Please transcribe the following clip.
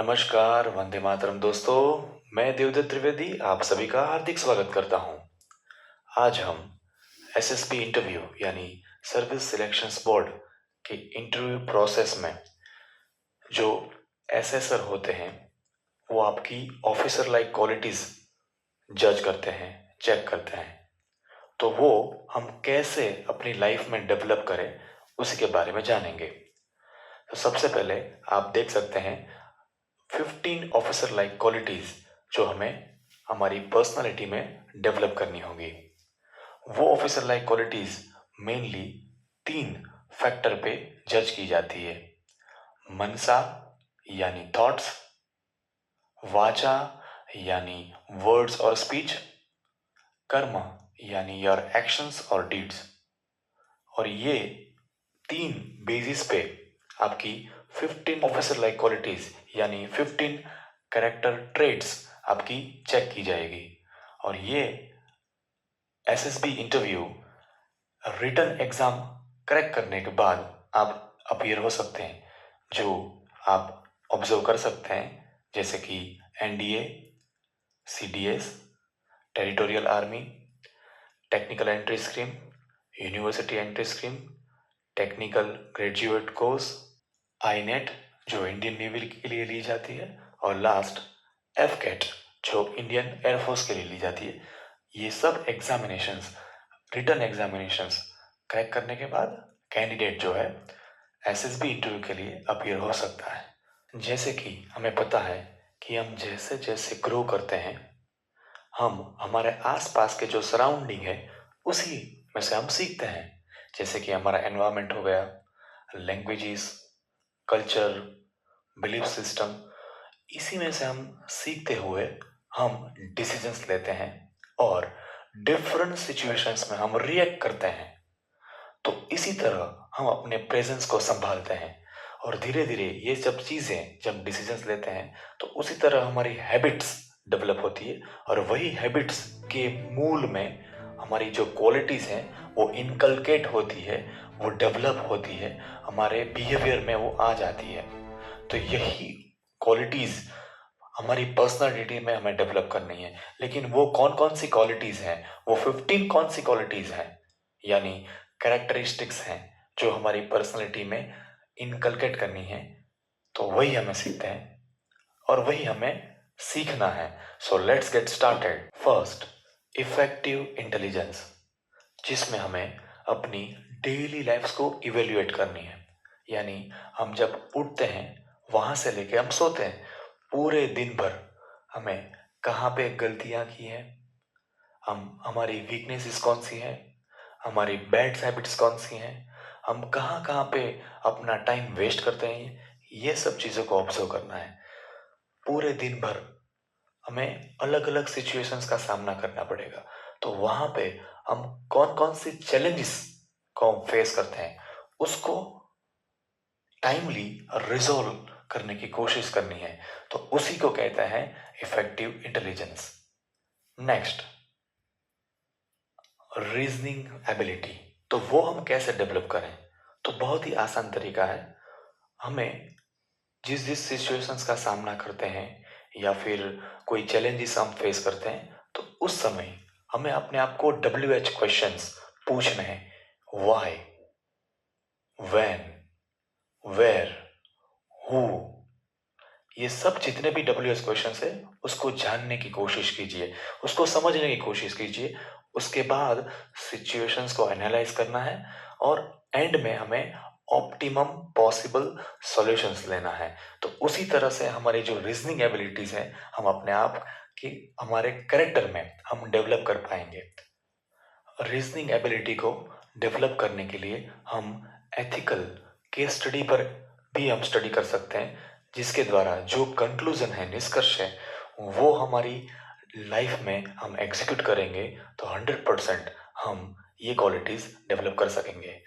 नमस्कार, वंदे मातरम दोस्तों। मैं देवदत्त त्रिवेदी आप सभी का हार्दिक स्वागत करता हूं। आज हम एसएसबी इंटरव्यू यानी सर्विस सिलेक्शंस बोर्ड के इंटरव्यू प्रोसेस में जो एसेसर होते हैं वो आपकी ऑफिसर लाइक क्वालिटीज जज करते हैं, चेक करते हैं। तो वो हम कैसे अपनी लाइफ में डेवलप करें उसी के बारे में जानेंगे। तो सबसे पहले आप देख सकते हैं 15 ऑफिसर लाइक क्वालिटीज जो हमें हमारी पर्सनालिटी में डेवलप करनी होगी। वो officer like qualities mainly 3 factor पे जज की जाती है। मनसा यानी थॉट्स, वाचा यानी वर्ड्स और स्पीच, कर्म यानी योर एक्शंस और डीड्स। और ये 3 बेसिस पे आपकी 15 ऑफिसर लाइक क्वालिटीज यानी 15 कैरेक्टर ट्रेट्स आपकी चेक की जाएगी। और ये SSB interview written exam crack करने के बाद आप अपीयर हो सकते हैं, जो आप ऑब्जर्व कर सकते हैं, जैसे कि NDA, CDS, territorial army, technical entry scheme, university entry scheme, technical graduate course, INET जो इंडियन नेवी के लिए ली जाती है, और लास्ट एफकेट जो इंडियन एयरफोर्स के लिए ली जाती है। ये सब एग्जामिनेशंस, रिटन एग्जामिनेशंस क्रैक करने के बाद कैंडिडेट जो है एसएसबी इंटरव्यू के लिए अपीयर हो सकता है। जैसे कि हमें पता है कि हम जैसे जैसे ग्रो करते हैं, हम हमारे आसपास के जो सराउंडिंग है उसी में से हम सीखते हैं। जैसे कि हमारा एनवायरनमेंट हो गया, लैंग्वेजेस, कल्चर, बिलीफ सिस्टम, इसी में से हम सीखते हुए हम डिसीजंस लेते हैं और डिफरेंट सिचुएशंस में हम रिएक्ट करते हैं। तो इसी तरह हम अपने प्रेजेंस को संभालते हैं और धीरे धीरे ये सब चीज़ें जब डिसीजंस लेते हैं तो उसी तरह हमारी हैबिट्स डेवलप होती है और वही हैबिट्स के मूल में हमारी जो क्वालिटीज़ हैं वो इनकलकेट होती है, वो डेवलप होती है, हमारे बिहेवियर में वो आ जाती है। तो यही क्वालिटीज़ हमारी पर्सनालिटी में हमें डेवलप करनी है। लेकिन वो कौन कौन सी क्वालिटीज़ हैं, वो 15 कौन सी क्वालिटीज़ हैं यानी कैरेक्टरिस्टिक्स हैं जो हमारी पर्सनालिटी में इनकलकेट करनी है, तो वही हमें सीखते हैं और वही हमें सीखना है। So let's get started. First, effective intelligence, जिसमें हमें अपनी डेली लाइफ्स को इवेल्युएट करनी है। यानी हम जब उठते हैं वहां से लेके हम सोते हैं, पूरे दिन भर हमें कहाँ पे गलतियां की हैं, हमारी वीकनेसेस कौन सी हैं, हमारी बैड हैबिट्स कौन सी हैं, हम कहाँ कहाँ पे अपना टाइम वेस्ट करते हैं, ये सब चीज़ों को ऑब्जर्व करना है। पूरे दिन भर हमें अलग अलग सिचुएशंस का सामना करना पड़ेगा, तो वहां पे हम कौन कौन से चैलेंजेस को हम फेस करते हैं उसको टाइमली रिजोल्व करने की कोशिश करनी है। तो उसी को कहते हैं effective intelligence. Next, reasoning ability. तो वो हम कैसे डेवलप करें? तो बहुत ही आसान तरीका है। हमें जिस जिस सिचुएशंस का सामना करते हैं या फिर कोई चैलेंजेस हम फेस करते हैं, तो उस समय हमें अपने आप को WH क्वेश्चंस पूछने हैं। व्हाई, व्हेन, वेयर, हु, ये सब जितने भी WH क्वेश्चंस है उसको जानने की कोशिश कीजिए, उसको समझने की कोशिश कीजिए। उसके बाद सिचुएशंस को एनालाइज करना है और एंड में हमें ऑप्टिमम पॉसिबल सॉल्यूशंस लेना है। तो उसी तरह से हमारी जो रीजनिंग एबिलिटीज हैं हम अपने आप की, हमारे कैरेक्टर में हम डेवलप कर पाएंगे। रीजनिंग एबिलिटी को डेवलप करने के लिए हम एथिकल केस स्टडी पर भी हम स्टडी कर सकते हैं, जिसके द्वारा जो कंक्लूजन है, निष्कर्ष है, वो हमारी लाइफ में हम एग्जीक्यूट करेंगे तो 100% हम ये क्वालिटीज डेवलप कर सकेंगे।